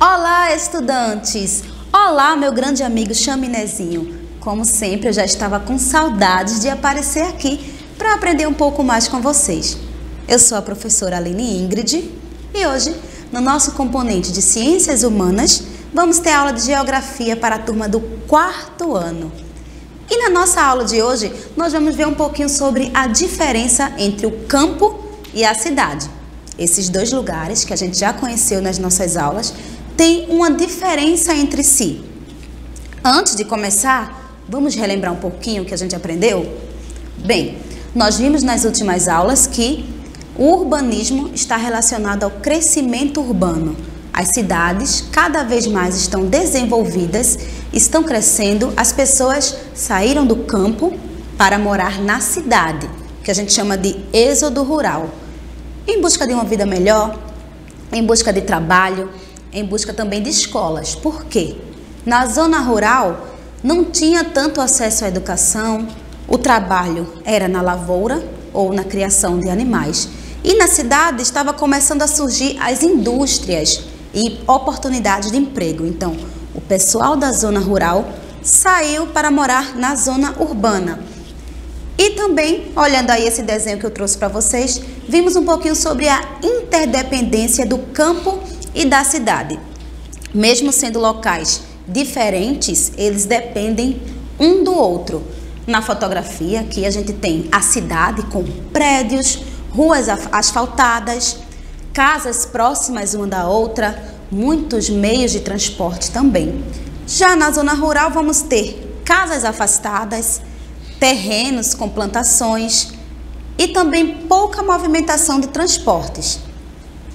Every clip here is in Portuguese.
Olá, estudantes! Olá, meu grande amigo Chaminézinho! Como sempre, eu já estava com saudades de aparecer aqui para aprender um pouco mais com vocês. Eu sou a professora Aline Ingrid e hoje, no nosso componente de Ciências Humanas, vamos ter aula de Geografia para a turma do 4º ano. E na nossa aula de hoje, nós vamos ver um pouquinho sobre a diferença entre o campo e a cidade. Esses dois lugares que a gente já conheceu nas nossas aulas têm uma diferença entre si. Antes de começar, vamos relembrar um pouquinho o que a gente aprendeu? Bem, nós vimos nas últimas aulas que o urbanismo está relacionado ao crescimento urbano. As cidades cada vez mais estão desenvolvidas, estão crescendo, as pessoas saíram do campo para morar na cidade, que a gente chama de êxodo rural, em busca de uma vida melhor, em busca de trabalho, em busca também de escolas. Por quê? Na zona rural não tinha tanto acesso à educação, o trabalho era na lavoura ou na criação de animais. E na cidade estava começando a surgir as indústrias e oportunidades de emprego. Então, o pessoal da zona rural saiu para morar na zona urbana. E também, olhando aí esse desenho que eu trouxe para vocês, vimos um pouquinho sobre a interdependência do campo e da cidade. Mesmo sendo locais diferentes, eles dependem um do outro. Na fotografia aqui a gente tem a cidade com prédios, ruas asfaltadas, casas próximas uma da outra, muitos meios de transporte também. Já na zona rural vamos ter casas afastadas, terrenos com plantações e também pouca movimentação de transportes.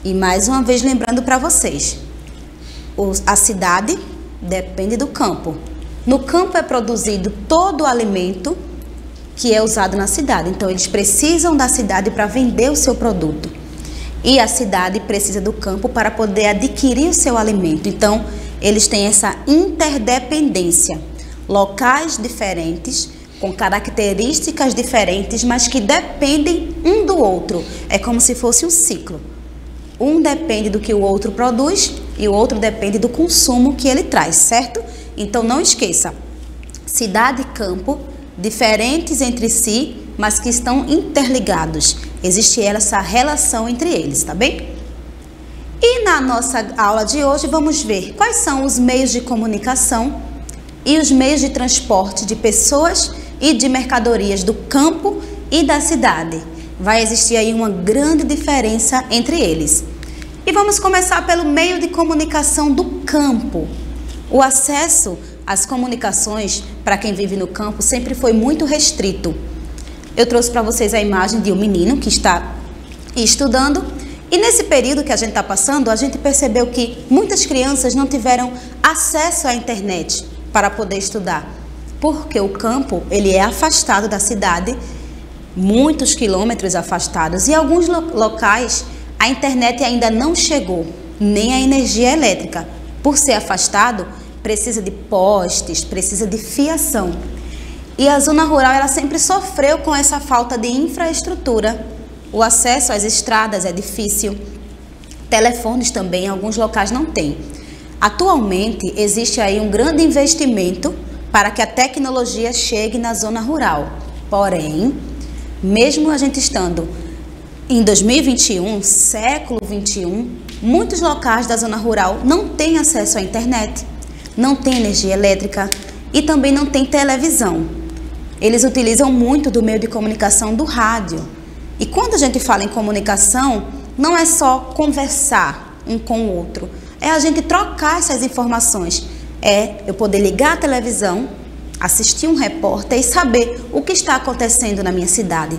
E mais uma vez lembrando para vocês, a cidade depende do campo. No campo é produzido todo o alimento que é usado na cidade. Então eles precisam da cidade para vender o seu produto. E a cidade precisa do campo para poder adquirir o seu alimento. Então eles têm essa interdependência. Locais diferentes, com características diferentes, mas que dependem um do outro. É como se fosse um ciclo. Um depende do que o outro produz e o outro depende do consumo que ele traz, certo? Então não esqueça, cidade e campo, diferentes entre si, mas que estão interligados. Existe essa relação entre eles, tá bem? E na nossa aula de hoje vamos ver quais são os meios de comunicação e os meios de transporte de pessoas e de mercadorias do campo e da cidade. Vai existir aí uma grande diferença entre eles. E vamos começar pelo meio de comunicação do campo. O acesso às comunicações para quem vive no campo sempre foi muito restrito. Eu trouxe para vocês a imagem de um menino que está estudando e nesse período que a gente está passando, a gente percebeu que muitas crianças não tiveram acesso à internet para poder estudar, porque o campo ele é afastado da cidade, muitos quilômetros afastados, e em alguns locais a internet ainda não chegou, nem a energia elétrica. Por ser afastado, precisa de postes, precisa de fiação. E a zona rural ela sempre sofreu com essa falta de infraestrutura. O acesso às estradas é difícil, telefones também, em alguns locais não tem. Atualmente existe aí um grande investimento para que a tecnologia chegue na zona rural. Porém, mesmo a gente estando em 2021, século 21, muitos locais da zona rural não têm acesso à internet, não têm energia elétrica e também não têm televisão. Eles utilizam muito do meio de comunicação do rádio. E quando a gente fala em comunicação, não é só conversar um com o outro, é a gente trocar essas informações. É eu poder ligar a televisão, assistir um repórter e saber o que está acontecendo na minha cidade,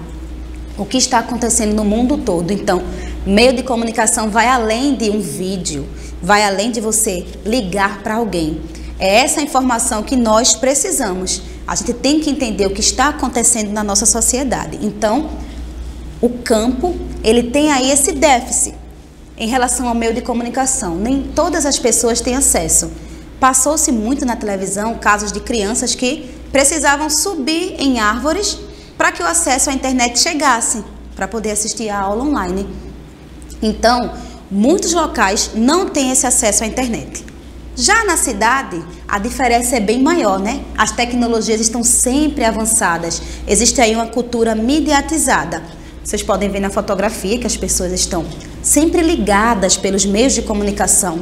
o que está acontecendo no mundo todo. Então, meio de comunicação vai além de um vídeo, vai além de você ligar para alguém. É essa informação que nós precisamos. A gente tem que entender o que está acontecendo na nossa sociedade. Então, o campo, ele tem aí esse déficit em relação ao meio de comunicação. Nem todas as pessoas têm acesso. Passou-se muito na televisão casos de crianças que precisavam subir em árvores para que o acesso à internet chegasse, para poder assistir a aula online. Então, muitos locais não têm esse acesso à internet. Já na cidade, a diferença é bem maior, né? As tecnologias estão sempre avançadas. Existe aí uma cultura mediatizada. Vocês podem ver na fotografia que as pessoas estão sempre ligadas pelos meios de comunicação.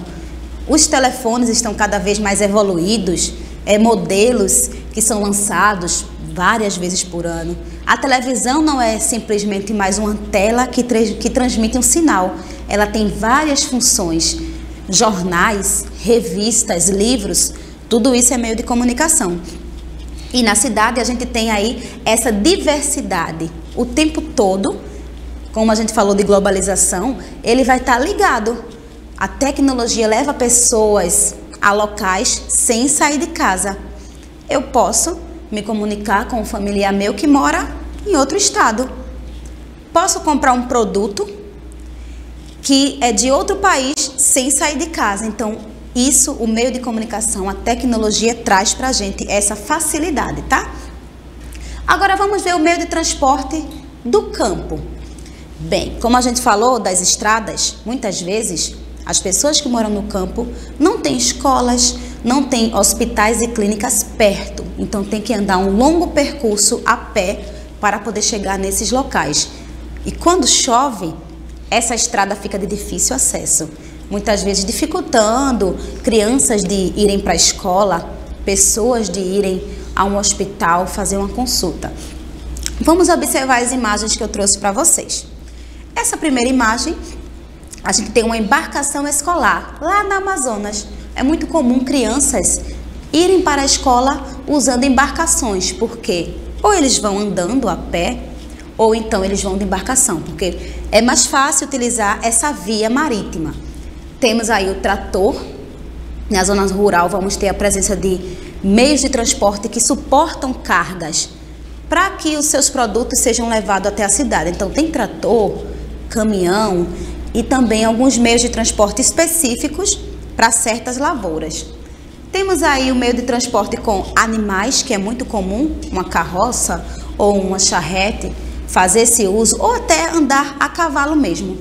Os telefones estão cada vez mais evoluídos, modelos que são lançados várias vezes por ano. A televisão não é simplesmente mais uma tela que transmite um sinal. Ela tem várias funções. Jornais, revistas, livros, tudo isso é meio de comunicação. E na cidade a gente tem aí essa diversidade. O tempo todo, como a gente falou de globalização, ele vai estar ligado. A tecnologia leva pessoas a locais sem sair de casa. Eu posso me comunicar com um familiar meu que mora em outro estado. Posso comprar um produto que é de outro país sem sair de casa. Então, isso, o meio de comunicação, a tecnologia traz pra gente essa facilidade, tá? Agora vamos ver o meio de transporte do campo. Bem, como a gente falou das estradas, muitas vezes as pessoas que moram no campo não têm escolas, não têm hospitais e clínicas perto. Então tem que andar um longo percurso a pé para poder chegar nesses locais. E quando chove, essa estrada fica de difícil acesso. Muitas vezes dificultando crianças de irem para a escola, pessoas de irem a um hospital fazer uma consulta. Vamos observar as imagens que eu trouxe para vocês. Essa primeira imagem, a gente tem uma embarcação escolar lá na Amazonas. É muito comum crianças irem para a escola usando embarcações, porque ou eles vão andando a pé, ou então eles vão de embarcação, porque é mais fácil utilizar essa via marítima. Temos aí o trator. Na zona rural vamos ter a presença de meios de transporte que suportam cargas para que os seus produtos sejam levados até a cidade. Então tem trator, caminhão e também alguns meios de transporte específicos para certas lavouras. Temos aí o meio de transporte com animais, que é muito comum, uma carroça ou uma charrete, fazer esse uso, ou até andar a cavalo mesmo.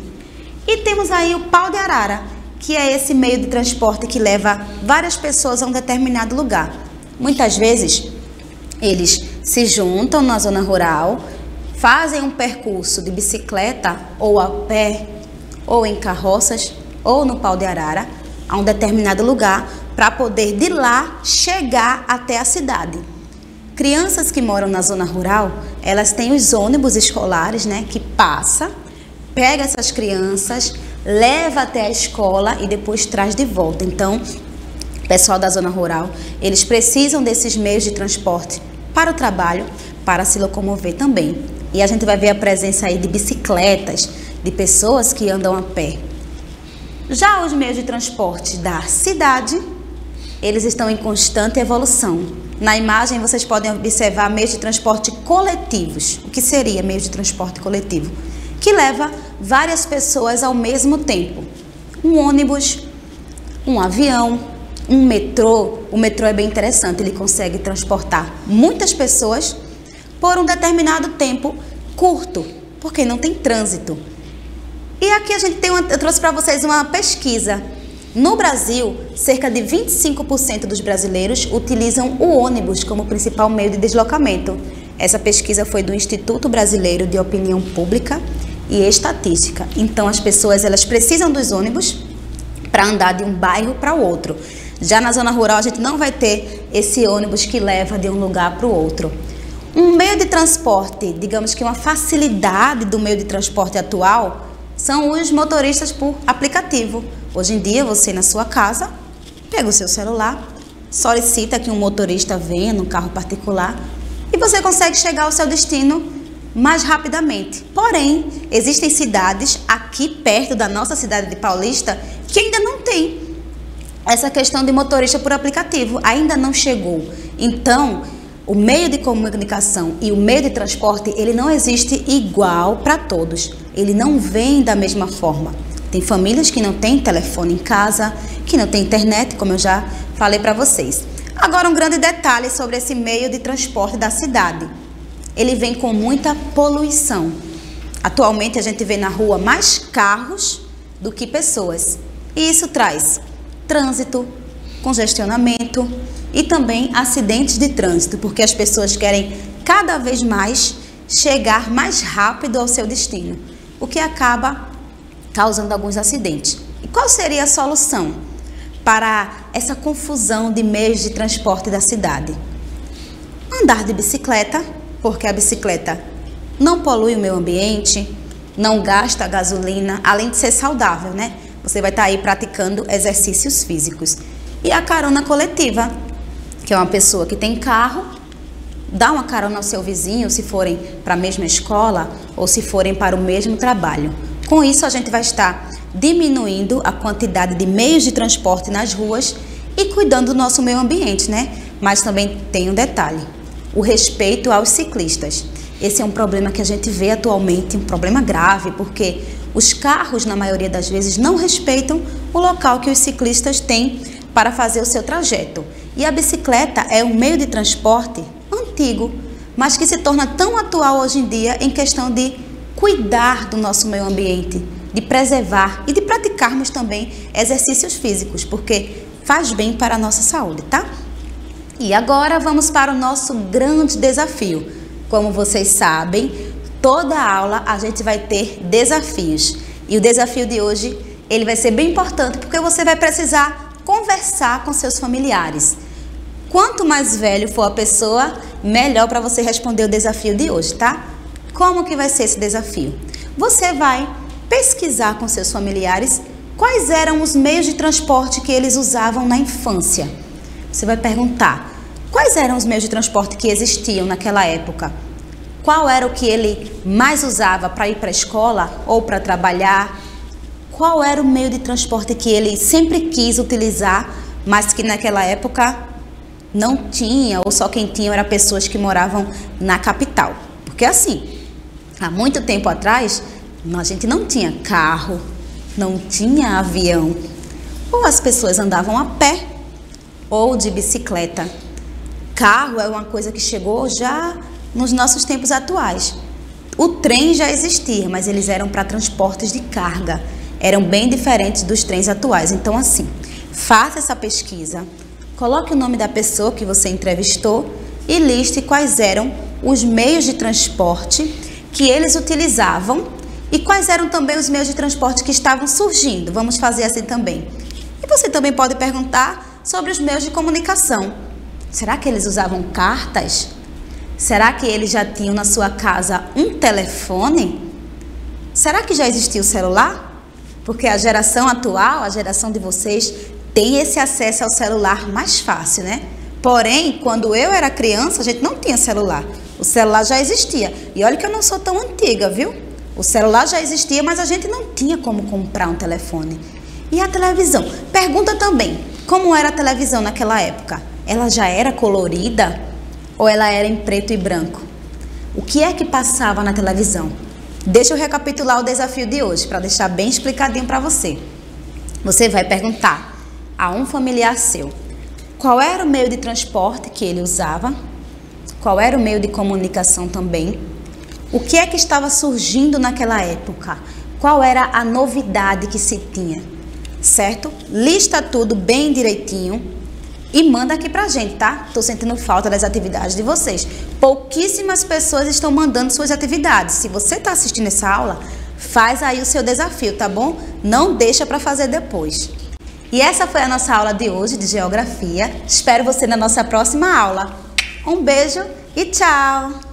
E temos aí o pau de arara, que é esse meio de transporte que leva várias pessoas a um determinado lugar. Muitas vezes, eles se juntam na zona rural, fazem um percurso de bicicleta, ou a pé, ou em carroças, ou no pau de arara, a um determinado lugar, para poder de lá chegar até a cidade. Crianças que moram na zona rural, elas têm os ônibus escolares, né, que passa, pega essas crianças, leva até a escola e depois traz de volta. Então, o pessoal da zona rural, eles precisam desses meios de transporte para o trabalho, para se locomover também. E a gente vai ver a presença aí de bicicletas, de pessoas que andam a pé. Já os meios de transporte da cidade, eles estão em constante evolução. Na imagem vocês podem observar meios de transporte coletivos. O que seria meio de transporte coletivo? Que leva várias pessoas ao mesmo tempo. Um ônibus, um avião, um metrô. O metrô é bem interessante, ele consegue transportar muitas pessoas por um determinado tempo curto, porque não tem trânsito. E aqui a gente eu trouxe para vocês uma pesquisa. No Brasil, cerca de 25% dos brasileiros utilizam o ônibus como principal meio de deslocamento. Essa pesquisa foi do Instituto Brasileiro de Opinião Pública e Estatística. Então, as pessoas elas precisam dos ônibus para andar de um bairro para o outro. Já na zona rural, a gente não vai ter esse ônibus que leva de um lugar para o outro. Um meio de transporte, digamos que uma facilidade do meio de transporte atual, são os motoristas por aplicativo. Hoje em dia, você na sua casa, pega o seu celular, solicita que um motorista venha no carro particular e você consegue chegar ao seu destino mais rapidamente. Porém, existem cidades aqui perto da nossa cidade de Paulista que ainda não tem essa questão de motorista por aplicativo, ainda não chegou. Então, o meio de comunicação e o meio de transporte, ele não existe igual para todos. Ele não vem da mesma forma. Tem famílias que não têm telefone em casa, que não têm internet, como eu já falei para vocês. Agora, um grande detalhe sobre esse meio de transporte da cidade. Ele vem com muita poluição. Atualmente, a gente vê na rua mais carros do que pessoas. E isso traz trânsito, congestionamento e também acidentes de trânsito, porque as pessoas querem cada vez mais chegar mais rápido ao seu destino, o que acaba causando alguns acidentes. E qual seria a solução para essa confusão de meios de transporte da cidade? Andar de bicicleta, porque a bicicleta não polui o meio ambiente, não gasta gasolina, além de ser saudável, né? Você vai estar aí praticando exercícios físicos. E a carona coletiva, que é uma pessoa que tem carro, dá uma carona ao seu vizinho, se forem para a mesma escola ou se forem para o mesmo trabalho. Com isso, a gente vai estar diminuindo a quantidade de meios de transporte nas ruas e cuidando do nosso meio ambiente, né? Mas também tem um detalhe, o respeito aos ciclistas. Esse é um problema que a gente vê atualmente, um problema grave, porque os carros, na maioria das vezes, não respeitam o local que os ciclistas têm para fazer o seu trajeto. E a bicicleta é um meio de transporte antigo, mas que se torna tão atual hoje em dia em questão de cuidar do nosso meio ambiente, de preservar e de praticarmos também exercícios físicos, porque faz bem para a nossa saúde, tá? E agora vamos para o nosso grande desafio. Como vocês sabem, toda aula a gente vai ter desafios. E o desafio de hoje, ele vai ser bem importante porque você vai precisar conversar com seus familiares. Quanto mais velho for a pessoa, melhor para você responder o desafio de hoje, tá? Como que vai ser esse desafio? Você vai pesquisar com seus familiares quais eram os meios de transporte que eles usavam na infância. Você vai perguntar quais eram os meios de transporte que existiam naquela época. Qual era o que ele mais usava para ir para a escola ou para trabalhar? Qual era o meio de transporte que ele sempre quis utilizar, mas que naquela época não tinha, ou só quem tinha eram pessoas que moravam na capital? Porque assim, há muito tempo atrás, a gente não tinha carro, não tinha avião. Ou as pessoas andavam a pé ou de bicicleta. Carro é uma coisa que chegou já nos nossos tempos atuais. O trem já existia, mas eles eram para transportes de carga. Eram bem diferentes dos trens atuais. Então, assim, faça essa pesquisa, coloque o nome da pessoa que você entrevistou e liste quais eram os meios de transporte que eles utilizavam e quais eram também os meios de transporte que estavam surgindo. Vamos fazer assim também. E você também pode perguntar sobre os meios de comunicação. Será que eles usavam cartas? Será que eles já tinham na sua casa um telefone? Será que já existia o celular? Porque a geração atual, a geração de vocês, tem esse acesso ao celular mais fácil, né? Porém, quando eu era criança, a gente não tinha celular. O celular já existia. E olha que eu não sou tão antiga, viu? O celular já existia, mas a gente não tinha como comprar um telefone. E a televisão? Pergunta também, como era a televisão naquela época? Ela já era colorida ou ela era em preto e branco? O que é que passava na televisão? Deixa eu recapitular o desafio de hoje, para deixar bem explicadinho para você. Você vai perguntar a um familiar seu qual era o meio de transporte que ele usava, qual era o meio de comunicação também, o que é que estava surgindo naquela época, qual era a novidade que se tinha, certo? Lista tudo bem direitinho e manda aqui pra gente, tá? Tô sentindo falta das atividades de vocês. Pouquíssimas pessoas estão mandando suas atividades. Se você tá assistindo essa aula, faz aí o seu desafio, tá bom? Não deixa para fazer depois. E essa foi a nossa aula de hoje de Geografia. Espero você na nossa próxima aula. Um beijo e tchau!